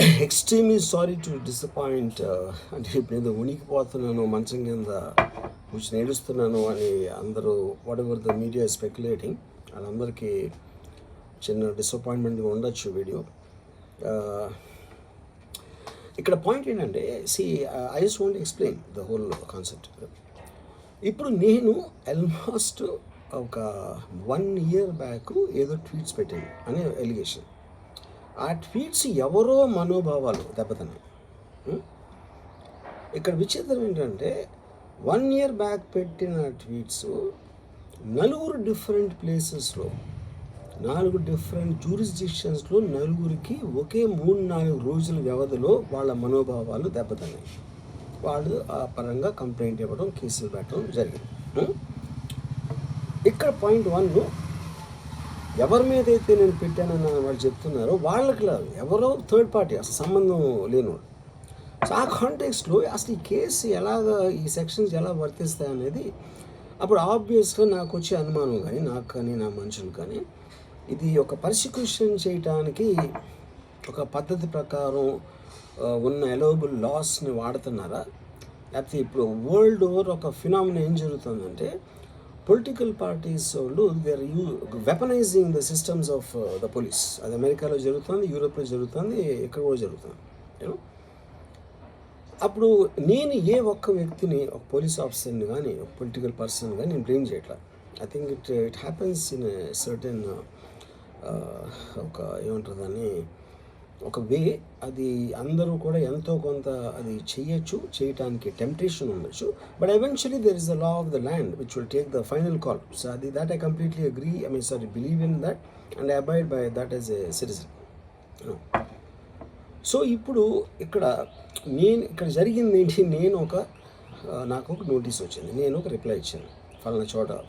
Extremely sorry to disappoint. అంటే ఇప్పుడు ఏదో ఉనికిపోతున్నాను, మంచం కింద కూర్చొని ఏడుస్తున్నాను అని అందరూ what ever the media speculating, వాళ్ళందరికీ చిన్న డిసప్పాయింట్మెంట్గా ఉండొచ్చు వీడియో. ఇక్కడ పాయింట్ ఏంటంటే, I just want explain the whole concept. ఇప్పుడు నేను ఆల్మోస్ట్ ఒక 1 year బ్యాక్ ఏదో ట్వీట్స్ పెట్టాను అనే ఎలిగేషన్. ఆ ట్వీట్స్ ఎవరో మనోభావాలు దెబ్బతిన్నాయి. ఇక్కడ విచిత్రం ఏంటంటే 1 year బ్యాక్ పెట్టిన ట్వీట్స్ 4 డిఫరెంట్ ప్లేసెస్లో 4 డిఫరెంట్ జ్యూరిస్డిక్షన్స్లో నలుగురికి ఒకే 3-4 రోజుల వ్యవధిలో వాళ్ళ మనోభావాలు దెబ్బతిన్నాయి. వాళ్ళు ఆ పరంగా కంప్లైంట్ ఇవ్వడం, కేసులు పెట్టడం జరిగింది. ఇక్కడ పాయింట్ 1, ఎవరి మీద అయితే నేను పెట్టానని వాళ్ళు చెప్తున్నారో వాళ్ళకి లేదు, ఎవరో థర్డ్ పార్టీ, అసలు సంబంధం లేనివాడు. సో ఆ కాంటెక్స్లో అసలు ఈ కేసు ఈ సెక్షన్స్ ఎలా వర్తిస్తాయి అనేది అప్పుడు ఆబ్వియస్గా నాకు వచ్చే అనుమానం కానీ, నాకు కానీ నా మనుషులు కానీ, ఇది ఒక పర్సిక్యూషన్ చేయటానికి ఒక పద్ధతి ప్రకారం ఉన్న అలౌబుల్ లాస్ని వాడుతున్నారా, లేకపోతే ఇప్పుడు వరల్డ్ ఓవర్ ఒక ఫినామినా ఏం జరుగుతుందంటే, పొలిటికల్ పార్టీస్ వాళ్ళు they are weaponizing the systems of the police. అది అమెరికాలో జరుగుతుంది, యూరోప్లో జరుగుతుంది, ఇక్కడ కూడా జరుగుతుంది. అప్పుడు నేను ఏ ఒక్క వ్యక్తిని, ఒక పోలీస్ ఆఫీసర్ని కానీ, ఒక పొలిటికల్ పర్సన్ కానీ నేను బ్లేమ్ చేయట్లా. I think it happens in certain ఒక ఏమంటారు దాన్ని, ఒక వే. అది అందరూ కూడా ఎంతో కొంత అది చేయటానికి టెంప్టేషన్ ఉండొచ్చు. But eventually there is the law of the land which will take the final call. So that I completely agree, believe in that and I abide by that as a citizen. So ఇప్పుడు ఇక్కడ జరిగింది ఏంటి, నాకు ఒక notice వచ్చింది, నేను ఒక reply ఇచ్చాను,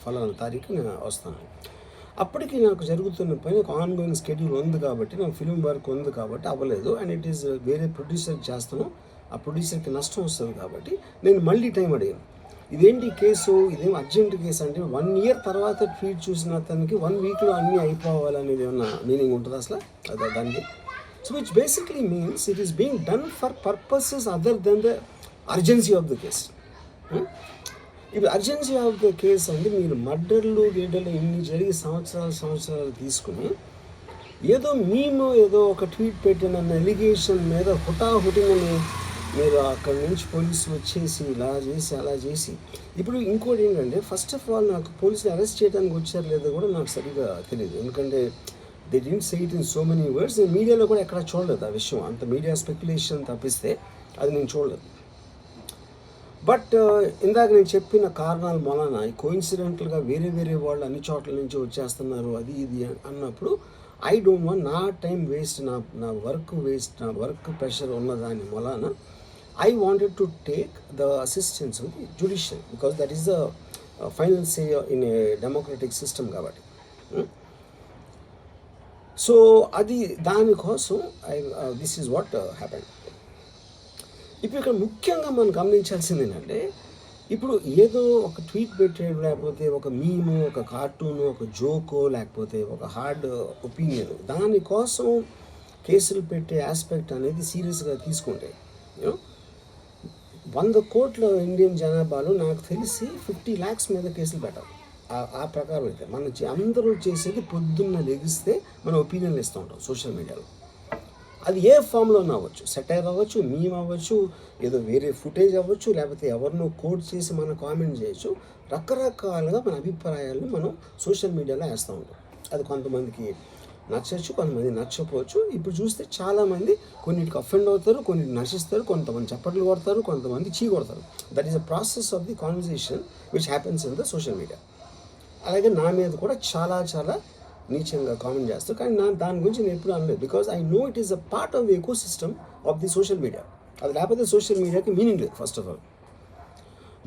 ఫలానా తారీఖు నేను వస్తాను. అప్పటికి నాకు జరుగుతున్న పని ఒక ఆన్గోయింగ్ స్కెడ్యూల్ ఉంది కాబట్టి, నాకు ఫిల్మ్ వర్క్ ఉంది కాబట్టి అవ్వలేదు. అండ్ ఇట్ ఈస్ వేరే ప్రొడ్యూసర్కి చేస్తాను, ఆ ప్రొడ్యూసర్కి నష్టం వస్తుంది కాబట్టి నేను మళ్ళీ టైం అడిగాను. ఇదేంటి కేసు, ఇదేం అర్జెంట్ కేసు అంటే 1 year తర్వాత ట్వీట్ చూసిన అతనికి 1 weekలో అన్నీ అయిపోవాలనేది ఏమన్నా మీనింగ్ ఉంటుంది అసలు దానికి? So which basically means it is being done for purposes other than the urgency of the case. ఇప్పుడు అర్జెన్సీ ఆఫ్ ద కేస్ అంటే, మీరు మర్డర్లు ఇన్ని జరిగి సంవత్సరాలు తీసుకుని ఏదో ఏదో ఒక ట్వీట్ పెట్టినన్న ఎలిగేషన్ మీద హుటాహుటిని మీరు అక్కడి నుంచి పోలీసులు వచ్చేసి ఇలా చేసి అలా చేసి. ఇప్పుడు ఇంకోటి ఏంటంటే, ఫస్ట్ ఆఫ్ ఆల్ నాకు పోలీసులు అరెస్ట్ చేయడానికి వచ్చారు లేదో కూడా నాకు సరిగ్గా తెలియదు. ఎందుకంటే they didn't say it in so many words. నేను మీడియాలో కూడా ఎక్కడ చూడలేదు ఆ విషయం, అంత మీడియా స్పెక్యులేషన్ తప్పిస్తే అది నేను చూడలేదు. బట్ ఇందాక నేను చెప్పిన కారణాల వలన కోయిన్సిడెంటల్గా వేరే వాళ్ళు అన్ని చోట్ల నుంచి వచ్చేస్తున్నారు అది ఇది అన్నప్పుడు, ఐ డోంట్ వాంట్ నా టైం వేస్ట్, నా వర్క్ వేస్ట్, నా వర్క్ ప్రెషర్ ఉన్నదాని వలన I wanted to take the assistance of the judicial, because that is the final say in a democratic system కాబట్టి. సో అది దానికోసం దిస్ ఈజ్ వాట్ హ్యాపెండ్. ఇప్పుడు ఇక్కడ ముఖ్యంగా మనం గమనించాల్సింది ఏంటంటే, ఇప్పుడు ఏదో ఒక ట్వీట్ పెట్టాడు, లేకపోతే ఒక మీము, ఒక కార్టూను, ఒక జోకో, లేకపోతే ఒక హార్డ్ ఒపీనియన్, దానికోసం కేసులు పెట్టే ఆస్పెక్ట్ అనేది సీరియస్గా తీసుకుంటే 100 కోట్ల ఇండియన్ జనాభాలో నాకు తెలిసి 50 lakhs మీద కేసులు పెట్టాలి. ఆ ప్రకారం అయితే అందరూ చేసేది పొద్దున్న లెగిస్తే మన ఒపీనియన్లు ఇస్తూ ఉంటాం సోషల్ మీడియాలో. అది ఏ ఫామ్లో అవ్వచ్చు, సెటైర్ అవ్వచ్చు, మీమ్ అవ్వచ్చు, ఏదో వేరే ఫుటేజ్ అవ్వచ్చు, లేకపోతే ఎవరినో కోడ్ చేసి మనం కామెంట్ చేయొచ్చు. రకరకాలుగా మన అభిప్రాయాలను మనం సోషల్ మీడియాలో వేస్తూ ఉంటాం. అది కొంతమందికి నచ్చచ్చు, కొంతమంది నచ్చకపోవచ్చు. ఇప్పుడు చూస్తే చాలామంది కొన్నిటికి అఫెండ్ అవుతారు, కొన్నిటికి నశిస్తారు, కొంతమంది చప్పట్లు కొడతారు, కొంతమంది చీ కొడతారు. That is a process of the conversation which happens in the social media. అలాగే నా మీద కూడా చాలా నీచంగా కామెంట్ చేస్తారు, కానీ దాని గురించి నేను ఎప్పుడు అనలేదు. Because I know it is a part of the eco system of the social media. అది లేకపోతే సోషల్ మీడియాకి మీనింగ్ లేదు. ఫస్ట్ ఆఫ్ ఆల్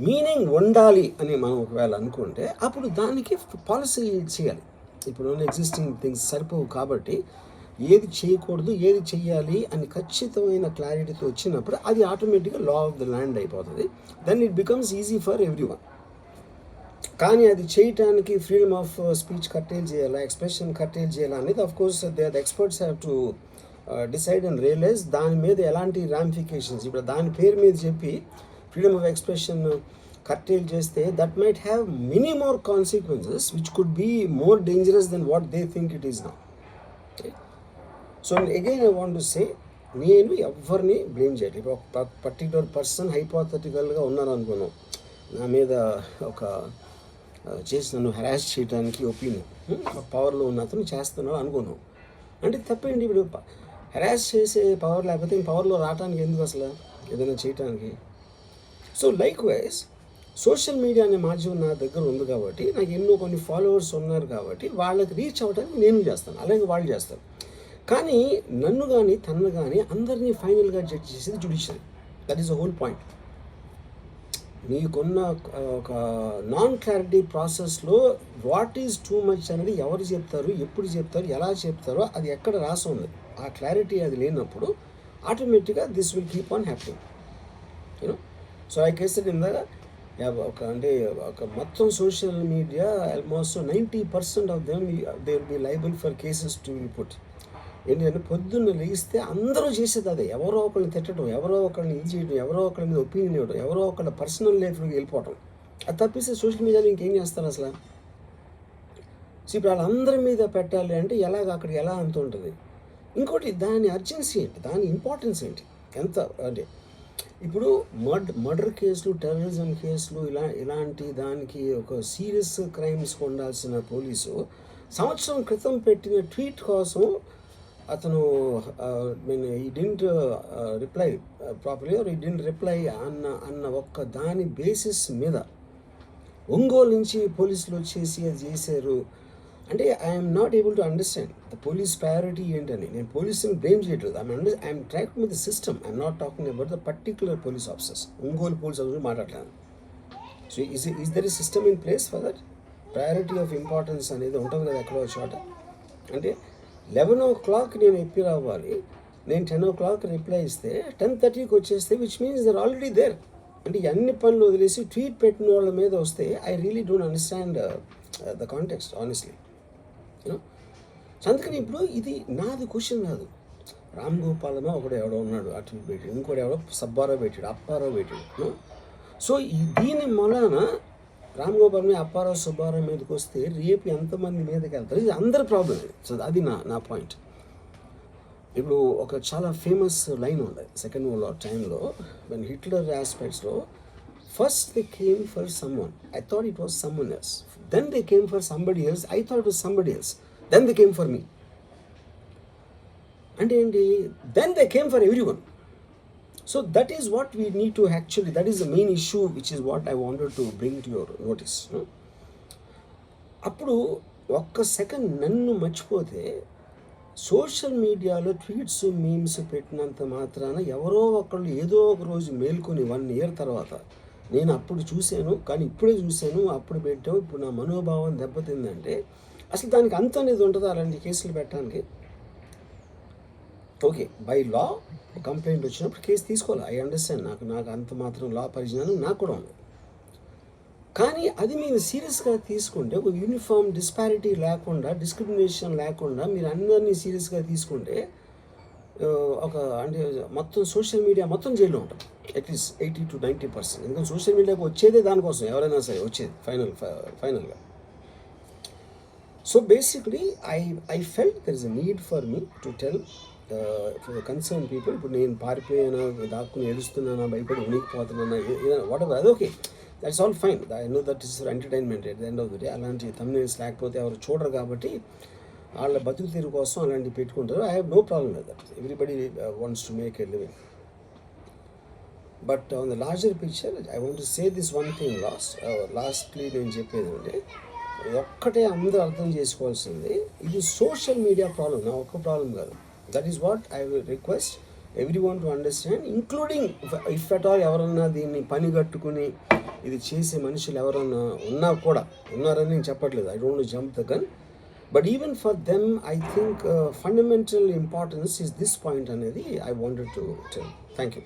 మీనింగ్ ఉండాలి అని మనం ఒకవేళ అనుకుంటే అప్పుడు దానికి పాలసీ చేయాలి. ఇప్పుడు ఎగ్జిస్టింగ్ థింగ్స్ సరిపోవు కాబట్టి ఏది చేయకూడదు, ఏది చెయ్యాలి అని ఖచ్చితమైన క్లారిటీతో వచ్చినప్పుడు అది ఆటోమేటిక్గా లా ఆఫ్ ద ల్యాండ్ అయిపోతుంది. Then it becomes easy for everyone. కానీ అది చేయటానికి ఫ్రీడమ్ ఆఫ్ స్పీచ్ కట్టేల్ చేయాలా, ఎక్స్ప్రెషన్ కట్టేల్ చేయాలా అనేది of course the experts have to decide and realise దాని మీద ఎలాంటి రామిఫికేషన్స్, ఇప్పుడు దాని పేరు మీద చెప్పి ఫ్రీడమ్ ఆఫ్ ఎక్స్ప్రెషన్ కర్టేల్ చేస్తే that might have many more consequences which could be more dangerous than what they think it is now. So again I want to say, నేను ఎవరిని బ్లేమ్ చేయట్లేదు. ఇప్పుడు ఒక పర్టికులర్ పర్సన్ హైపోథెటికల్గా ఉన్నారు అనుకున్నాం, నా మీద ఒక చేసి నన్ను హెరాస్ చేయడానికి ఒపీనియన్ పవర్లో ఉన్న అతను చేస్తున్నాడు అనుకున్నాం, అంటే తప్పేంటి? ఇప్పుడు హెరాస్ చేసే పవర్ లేకపోతే పవర్లో రావడానికి ఎందుకు అసలు ఏదైనా చేయటానికి? So like wise social media అనే మాధ్యమం నా దగ్గర ఉంది కాబట్టి, నాకు ఎన్నో కొన్ని ఫాలోవర్స్ ఉన్నారు కాబట్టి వాళ్ళకి రీచ్ అవ్వడానికి నేను చేస్తాను, అలాగే వాళ్ళు చేస్తారు. కానీ నన్ను కానీ తనను కానీ అందరినీ ఫైనల్గా జడ్జ్ చేసేది judiciary. That is the whole point. మీకున్న ఒక నాన్ క్లారిటీ ప్రాసెస్లో వాట్ ఈజ్ టూ మచ్ అనేది ఎవరు చెప్తారు, ఎప్పుడు చెప్తారు, ఎలా చెప్తారో అది ఎక్కడ రాసి ఉంది. ఆ క్లారిటీ అది లేనప్పుడు ఆటోమేటిక్గా this will keep on happening, you know. So I cased ఇందాక ఒక మొత్తం social media almost 90% of them they will be liable for cases to be put. ఏంటంటే పొద్దున్న లేస్తే అందరూ చేసేది అదే, ఎవరో ఒకరిని తిట్టడం, ఎవరో ఒకరిని ఇది చేయడం, ఎవరో ఒకరి మీద ఒపీనియన్ ఇవ్వడం, ఎవరో ఒకళ్ళ పర్సనల్ లైఫ్లోకి వెళ్ళిపోవడం. అది తప్పిస్తే సోషల్ మీడియాలో ఇంకేం చేస్తారు అసలు? సో ఇప్పుడు వాళ్ళందరి మీద పెట్టాలి అంటే అక్కడ ఎలా అంత ఉంటుంది? ఇంకోటి, దాని అర్జెన్సీ ఏంటి, దాని ఇంపార్టెన్స్ ఏంటి, ఎంత అంటే ఇప్పుడు మర్డర్ కేసులు, టెర్రరిజం కేసులు, ఇలాంటి దానికి ఒక సీరియస్ క్రైమ్స్కి ఉండాల్సిన పోలీసు సంవత్సరం క్రితం పెట్టిన ట్వీట్ కోసం అతను he didn't reply properly are he didn't reply అన్న ఒక్క దాని బేసిస్ మీద ఒంగోలు నుంచి పోలీసులు వచ్చేసి అది చేశారు అంటే I'm not able to understand the police priority ఏంటని. నేను పోలీసుని బ్లేమ్ చేయట్లేదు, I'm track with the system, I'm not talking about the particular police officers. Ongole police officer మాట్లాడలేను. So is there a system in place for that? Priority of importance అనేది ఉంటుంది కదా ఎక్కడో చోట. అంటే 11 o'clock నేను ఎప్పి రావాలి, నేను 10 o'clock రిప్లై ఇస్తే 10:30కి వచ్చేస్తే which means they're already there. అంటే అన్ని పనులు వదిలేసి ట్వీట్ పెట్టిన వాళ్ళ మీద వస్తే I really don't understand the context honestly, you know. సో అందుకని ఇప్పుడు ఇది నాది క్వశ్చన్ కాదు. రామ్ గోపాలమో ఒకడు ఎవడో ఉన్నాడు అటు పెట్టాడు, ఇంకోటి ఎవడో సబ్బారావు పెట్టాడు, అప్పారావు పెట్టాడు. సో దీని మూలాన రామ్ గోపాల్ మీద, అప్పారావు, సుబ్బారావు మీదకి వస్తే రేపు ఎంతమంది మీదకి వెళ్తారు? ఇది అందరి ప్రాబ్లం. సో అది నా పాయింట్. ఇప్పుడు ఒక చాలా ఫేమస్ లైన్ ఉంది సెకండ్ వరల్డ్ వార్ టైంలో, వెన్ హిట్లర్ ఆస్పెక్ట్స్లో, first they came for someone, I thought it was someone else, then they came for somebody else, I thought it was somebody else, then they came for me. అంటే ఏంటి? Then they came for everyone. So that is what we need to actually, that is the main issue which is what I wanted to bring to your notice. అప్పుడు ఒక్క second నన్ను మర్చిపోతే social మీడియాలో tweets, memes పెట్టినంత మాత్రాన ఎవరో ఒకళ్ళు ఏదో ఒక రోజు మేల్కొని 1 year తర్వాత నేను అప్పుడు చూశాను కానీ ఇప్పుడే చూశాను, అప్పుడు పెట్టావు, ఇప్పుడు నా మనోభావం దెబ్బతిందంటే అసలు దానికి అంత అనేది ఉంటుందా అలాంటి కేసులు పెట్టడానికి? ఓకే, బై లా కంప్లైంట్ వచ్చినప్పుడు కేసు తీసుకోవాలి, ఐ అండర్స్టాండ్. నాకు అంత మాత్రం లా పరిజ్ఞానం నాకు కూడా ఉంది. కానీ అది మీరు సీరియస్గా తీసుకుంటే, ఒక యూనిఫామ్ డిస్పారిటీ లేకుండా, డిస్క్రిమినేషన్ లేకుండా మీరు అందరినీ సీరియస్గా తీసుకుంటే అంటే మొత్తం సోషల్ మీడియా మొత్తం జైల్లో ఉంటుంది అట్లీస్ట్ 80 to 90%. ఎందుకంటే సోషల్ మీడియాకి వచ్చేదే దానికోసం, ఎవరైనా సరే వచ్చేది ఫైనల్గా. So basically I felt there is a need for me to tell for the concern people. ఇప్పుడు నేను పారిపోయానా, దాక్కుని ఏడుస్తున్నానా, భయపడి ఉనికిపోతున్నానా, వాట్ ఎవర్, అది okay, that's all fine. I know that is for entertainment at the end of the day. అలాంటి thumbnails లేకపోతే ఎవరు చూడరు కాబట్టి వాళ్ళ బతుకు తీరు కోసం అలాంటివి పెట్టుకుంటారు. I have no problem with that. Everybody wants to make a living. But on the larger picture I want to say this one thing lastly నేను చెప్పేది అంటే, ఒక్కటే అందరూ అర్థం చేసుకోవాల్సింది, ఇది సోషల్ మీడియా ప్రాబ్లం, నా ఒక్క ప్రాబ్లం కాదు. That is what I will request everyone to understand, including if at all ఎవరన్నా దీన్ని పనిగట్టుకుని ఇది చేసే మనుషులు ఎవరన్నా ఉన్నారని నేను చెప్పట్లేదు. I don't want to jump the gun, but even for them I think fundamental importance is this point అనేది I wanted to tell. Thank you.